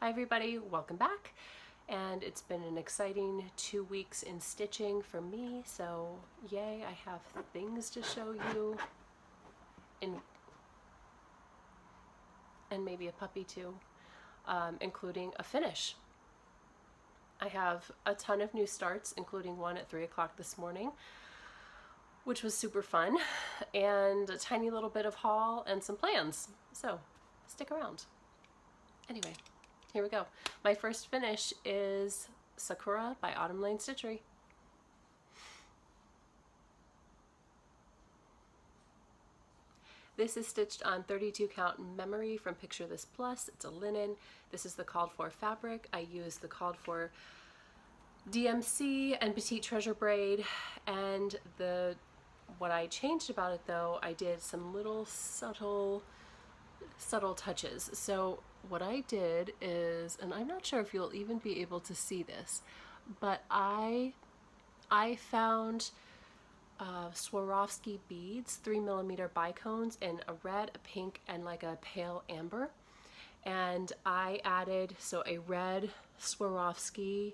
Hi everybody, welcome back. And it's been an exciting 2 weeks in stitching for me, so yay, I have things to show you, and maybe a puppy too, including a finish. I have a ton of new starts, including one at 3 o'clock this morning, which was super fun, and a tiny little bit of haul and some plans, so stick around. Anyway, here we go. My first finish is Sakura by Lane Stitchery. This is stitched on 32 count memory from Picture This Plus. It's a linen. This is the called for fabric. I used the called for DMC and Petite Treasure braid, and what I changed about it though, I did some little subtle touches. So what I did is, and I'm not sure if you'll even be able to see this, but I found Swarovski beads, 3mm bicones in a red, a pink, and like a pale amber. And I added, so a red Swarovski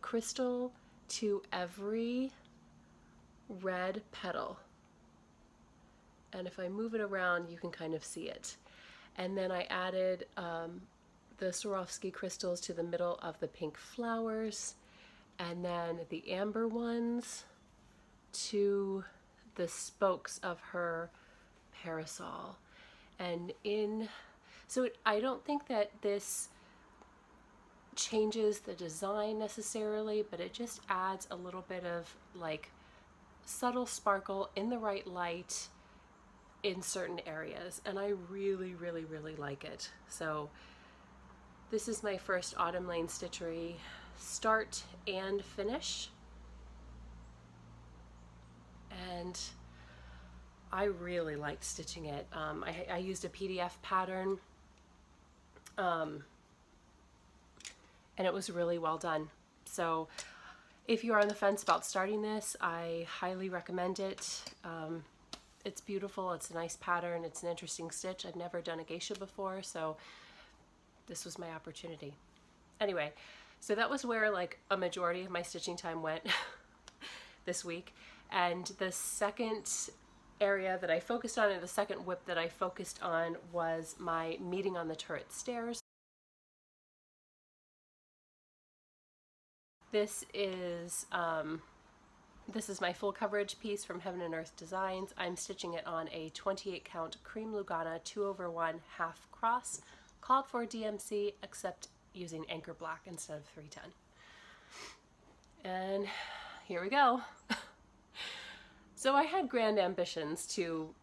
crystal to every red petal. And if I move it around, you can kind of see it. And then I added the Swarovski crystals to the middle of the pink flowers, and then the amber ones to the spokes of her parasol. And I don't think that this changes the design necessarily, but it just adds a little bit of like subtle sparkle in the right light in certain areas, and I really like it. So this is my first Lane Stitchery start and finish, and I really liked stitching it. I used a PDF pattern, and it was really well done. So if you are on the fence about starting this, I highly recommend it. It's beautiful, it's a nice pattern, it's an interesting stitch. I've never done a geisha before, so this was my opportunity. Anyway, so that was where like a majority of my stitching time went this week. And the second area that I focused on, and the second whip that I focused on, was my meeting on the turret stairs. This is my full coverage piece from Heaven and Earth Designs. I'm stitching it on a 28 count cream Lugana 2/1 half cross, called for DMC, except using anchor black instead of 310. And here we go. So I had grand ambitions to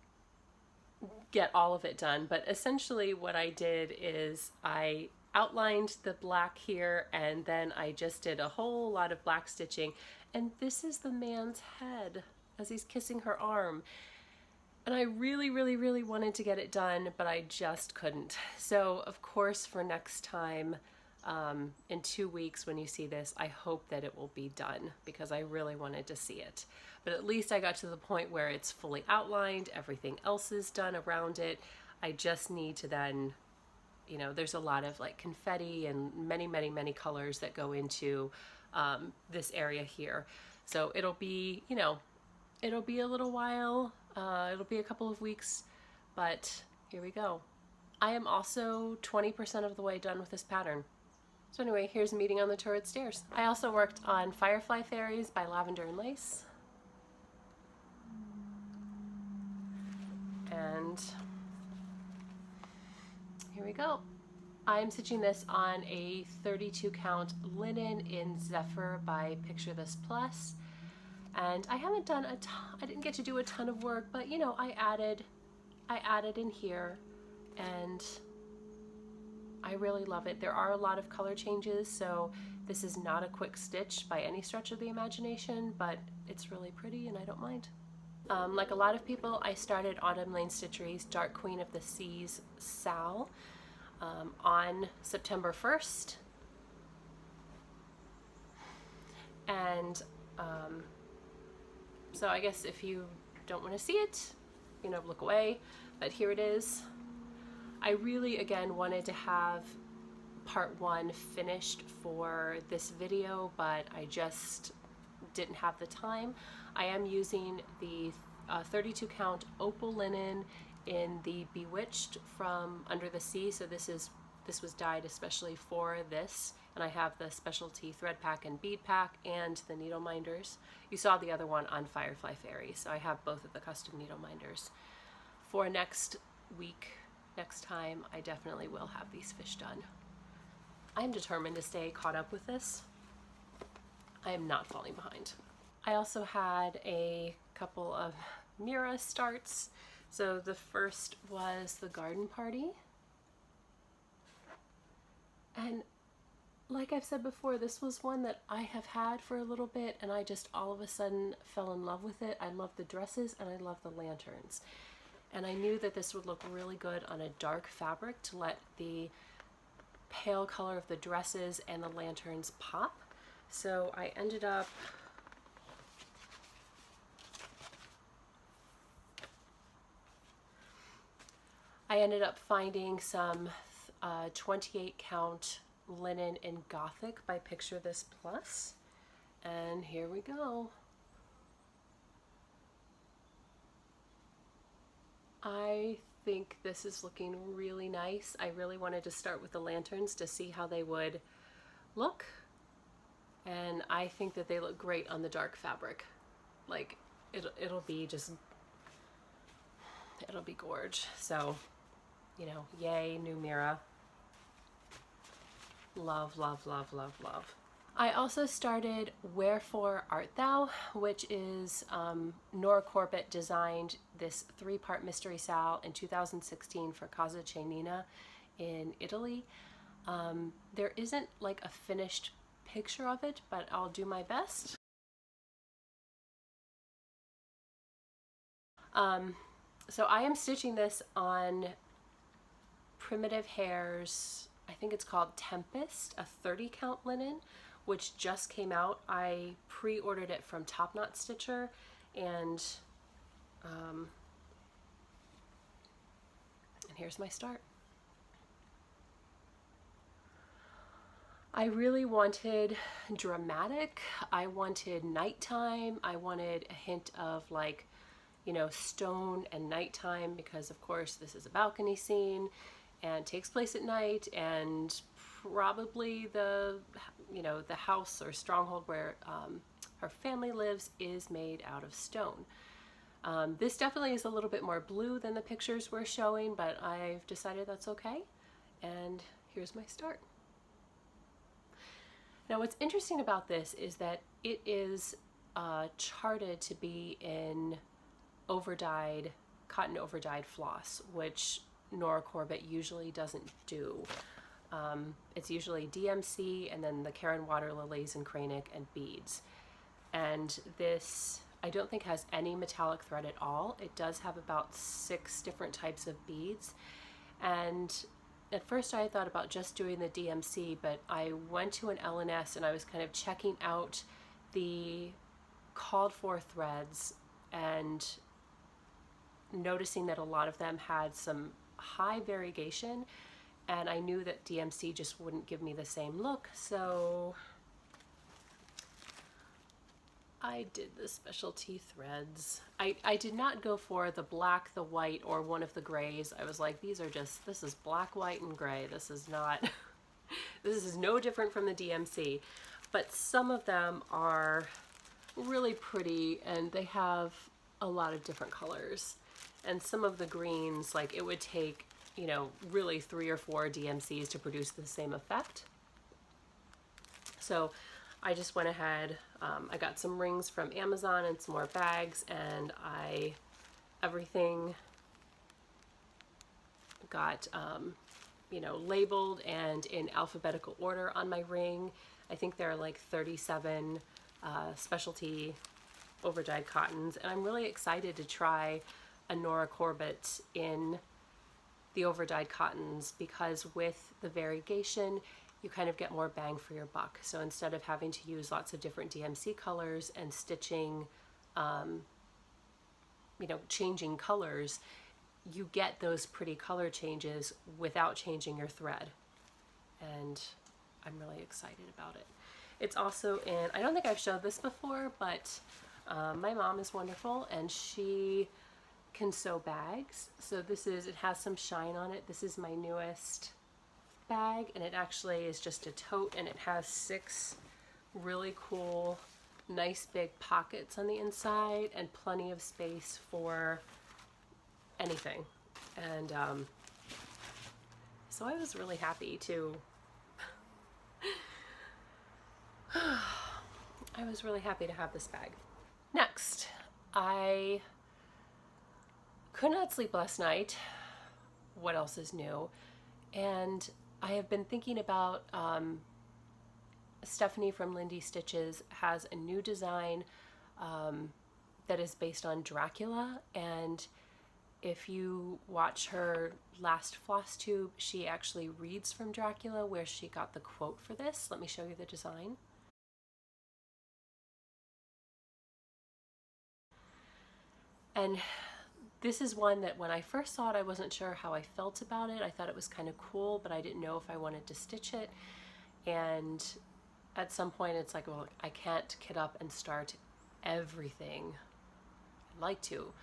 get all of it done, but essentially what I did is I outlined the black here, and then I just did a whole lot of black stitching. And this is the man's head as he's kissing her arm. And I really wanted to get it done, but I just couldn't. So of course for next time, in 2 weeks when you see this, I hope that it will be done, because I really wanted to see it. But at least I got to the point where it's fully outlined, everything else is done around it. I just need to then, you know, there's a lot of like confetti and many colors that go into this area here. So it'll be, you know, it'll be a little while, it'll be a couple of weeks, but here we go. I am also 20% of the way done with this pattern. So anyway, here's Meeting on the Turret Stairs. I also worked on Firefly Fairies by Lavender and Lace. And here we go. I'm stitching this on a 32 count linen in Zephyr by Picture This Plus. And I haven't done a ton, I didn't get to do a ton of work, but you know, I added in here, and I really love it. There are a lot of color changes, so this is not a quick stitch by any stretch of the imagination, but it's really pretty and I don't mind. Like a lot of people, I started Lane Stitchery's Dark Queen of the Seas Sal on September 1st. And so I guess if you don't want to see it, you know, look away, but here it is. I really, again, wanted to have part 1 finished for this video, but I just didn't have the time. I am using the 32 count opal linen in the Bewitched from Under the Sea, so this was dyed especially for this, and I have the specialty thread pack and bead pack and the needle minders. You saw the other one on Firefly Fairy, so I have both of the custom needle minders. For next week, next time, I definitely will have these fish done. I'm determined to stay caught up with this. I am not falling behind. I also had a couple of Mira starts. So the first was the garden party. And like I've said before, this was one that I have had for a little bit, and I just all of a sudden fell in love with it. I love the dresses and I love the lanterns. And I knew that this would look really good on a dark fabric to let the pale color of the dresses and the lanterns pop. So I ended up finding some 28 count linen in Gothic by Picture This Plus, and here we go. I think this is looking really nice. I really wanted to start with the lanterns to see how they would look, and I think that they look great on the dark fabric. Like it'll be gorge. So, you know, yay, new Mira. Love, love, love, love, love. I also started Wherefore Art Thou, which is Nora Corbett designed this 3-part mystery sal in 2016 for Casa Cenina in Italy. There isn't like a finished picture of it, but I'll do my best. So I am stitching this on Primitive Hair's, I think it's called Tempest, a 30 count linen, which just came out. I pre-ordered it from Top Knot Stitcher, and here's my start. I really wanted dramatic. I wanted nighttime. I wanted a hint of, like, you know, stone and nighttime, because of course this is a balcony scene and takes place at night, and probably the, you know, the house or stronghold where her family lives is made out of stone. This definitely is a little bit more blue than the pictures we're showing, but I've decided that's okay, and here's my start. Now what's interesting about this is that it is charted to be in overdyed, cotton overdyed floss, which Nora Corbett usually doesn't do. It's usually DMC and then the Karen Water Lilies and Cranic and beads. And this, I don't think has any metallic thread at all. It does have about 6 different types of beads. And at first I thought about just doing the DMC, but I went to an LNS and I was kind of checking out the called for threads and noticing that a lot of them had some high variegation, and I knew that DMC just wouldn't give me the same look, so I did the specialty threads. I did not go for the black, the white, or one of the grays. I was like, these are just, this is black, white, and gray. This is not, this is no different from the DMC, but some of them are really pretty and they have a lot of different colors. And some of the greens, like it would take, you know, really 3 or 4 DMCs to produce the same effect. So I just went ahead, I got some rings from Amazon and some more bags, and everything got, you know, labeled and in alphabetical order on my ring. I think there are like 37 specialty overdyed cottons, and I'm really excited to try a Nora Corbett in the overdyed cottons, because with the variegation you kind of get more bang for your buck. So instead of having to use lots of different DMC colors and stitching, you know, changing colors, you get those pretty color changes without changing your thread. and I'm really excited about it. It's also in, I don't think I've showed this before, but my mom is wonderful and she can sew bags. So this is, it has some shine on it. This is my newest bag, and it actually is just a tote, and it has 6 really cool, nice big pockets on the inside and plenty of space for anything. And so I was really happy to I was really happy to have this bag. Next, I could not sleep last night. What else is new? And I have been thinking about Stephanie from Lindy Stitches has a new design that is based on Dracula, and if you watch her last Floss Tube, she actually reads from Dracula, where she got the quote for this. Let me show you the design. And this is one that when I first saw it, I wasn't sure how I felt about it. I thought it was kind of cool, but I didn't know if I wanted to stitch it. And at some point it's like, well, I can't get up and start everything I'd like to.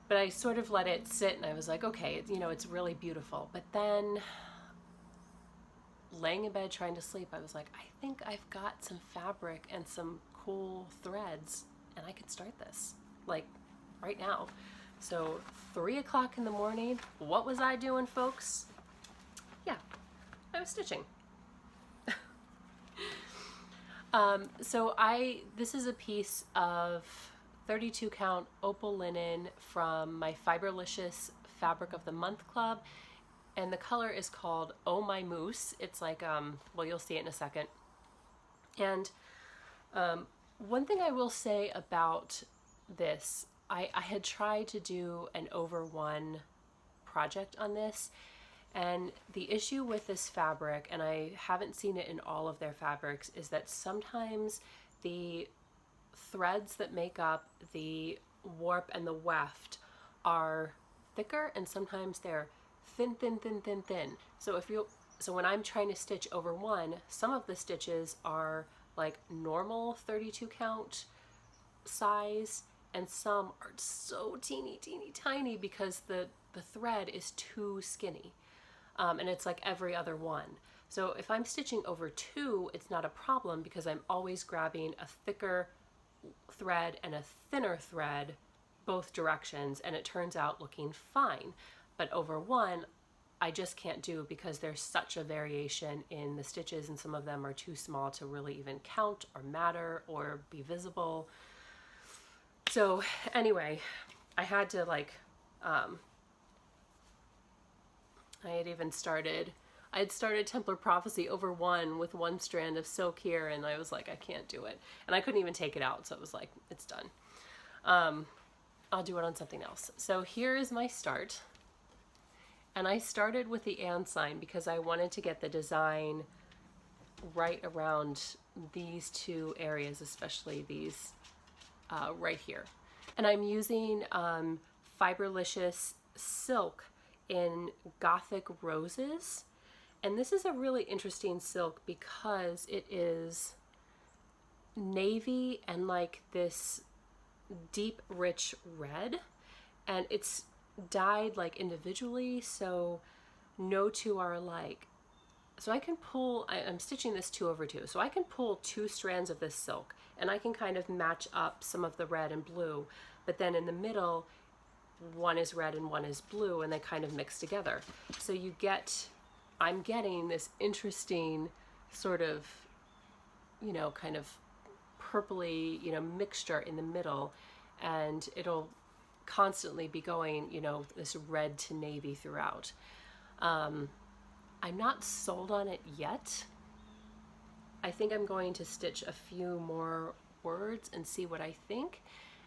But I sort of let it sit, and I was like, okay, you know, it's really beautiful. But then laying in bed trying to sleep, I was like, I think I've got some fabric and some cool threads, and I can start this, like, right now. So 3 o'clock in the morning, what was I doing, folks? Yeah, I was stitching. This is a piece of 32 count opal linen from my Fiberlicious Fabric of the Month Club, and the color is called Oh My Moose. It's like, well, you'll see it in a second. And one thing I will say about this, I had tried to do an over one project on this, and the issue with this fabric, and I haven't seen it in all of their fabrics, is that sometimes the threads that make up the warp and the weft are thicker, and sometimes they're thin. So when I'm trying to stitch over one, some of the stitches are like normal 32 count size, and some are so teeny tiny because the thread is too skinny. And it's like every other one. So if I'm stitching over 2, it's not a problem because I'm always grabbing a thicker thread and a thinner thread both directions, and it turns out looking fine. But over 1, I just can't do because there's such a variation in the stitches, and some of them are too small to really even count or matter or be visible. So anyway, I had to like, I had started Templar Prophecy over 1 with 1 strand of silk here, and I was like, I can't do it. And I couldn't even take it out, so it was like, it's done. I'll do it on something else. So here is my start. And I started with the and sign because I wanted to get the design right around these 2 areas, especially these right here. And I'm using Fiberlicious silk in Gothic Roses. And this is a really interesting silk because it is navy and like this deep rich red, and it's dyed like individually, so no 2 are alike. So I can pull, I'm stitching this 2 over 2, so I can pull 2 strands of this silk, and I can kind of match up some of the red and blue, but then in the middle 1 is red and 1 is blue, and they kind of mix together. So you get, I'm getting this interesting sort of, you know, kind of purpley, you know, mixture in the middle, and it'll constantly be going, you know, this red to navy throughout. I'm not sold on it yet. I think I'm going to stitch a few more words and see what I think,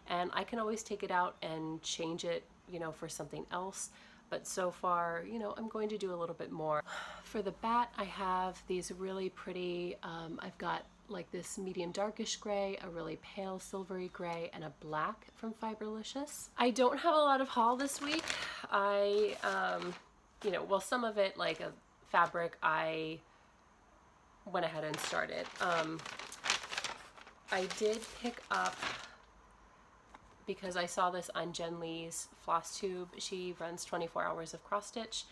and I can always take it out and change it, you know, for something else. But so far, you know, I'm going to do a little bit more. For the bat, I have these really pretty, I've got like this medium darkish gray, a really pale silvery gray, and a black from Fiberlicious. I don't have a lot of haul this week. I, you know, well, some of it, like a fabric I went ahead and started. I did pick up, because I saw this on Jen Lee's Floss Tube. She runs 24 hours of cross stitch.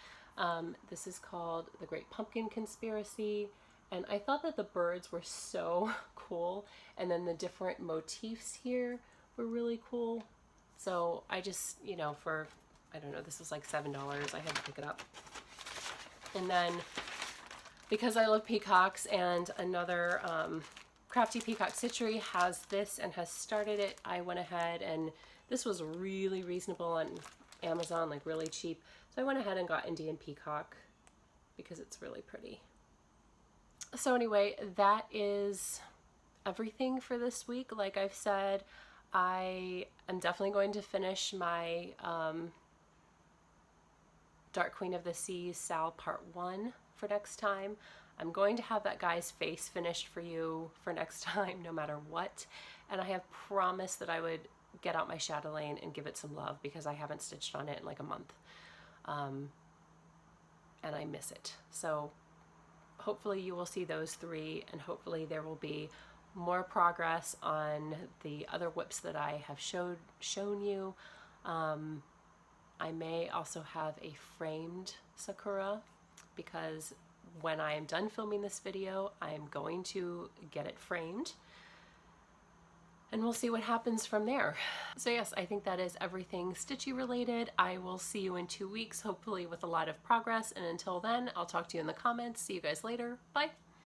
This is called The Great Pumpkin Conspiracy, and I thought that the birds were so cool, and then the different motifs here were really cool. So I just, you know, for, I don't know, this was like $7, I had to pick it up. And then because I love peacocks, and another Crafty Peacock Stitchery has this and has started it, I went ahead, and this was really reasonable on Amazon, like really cheap. So I went ahead and got Indian Peacock because it's really pretty. So anyway, that is everything for this week. Like I've said, I am definitely going to finish my Dark Queen of the Seas Sal Part 1 for next time. I'm going to have that guy's face finished for you for next time, no matter what. And I have promised that I would get out my chatelaine and give it some love, because I haven't stitched on it in like a month. And I miss it. So hopefully you will see those three, and hopefully there will be more progress on the other whips that I have shown you. I may also have a framed Sakura, because when I am done filming this video, I am going to get it framed, and we'll see what happens from there. So yes, I think that is everything stitchy related. I will see you in 2 weeks, hopefully with a lot of progress, and until then, I'll talk to you in the comments. See you guys later. Bye!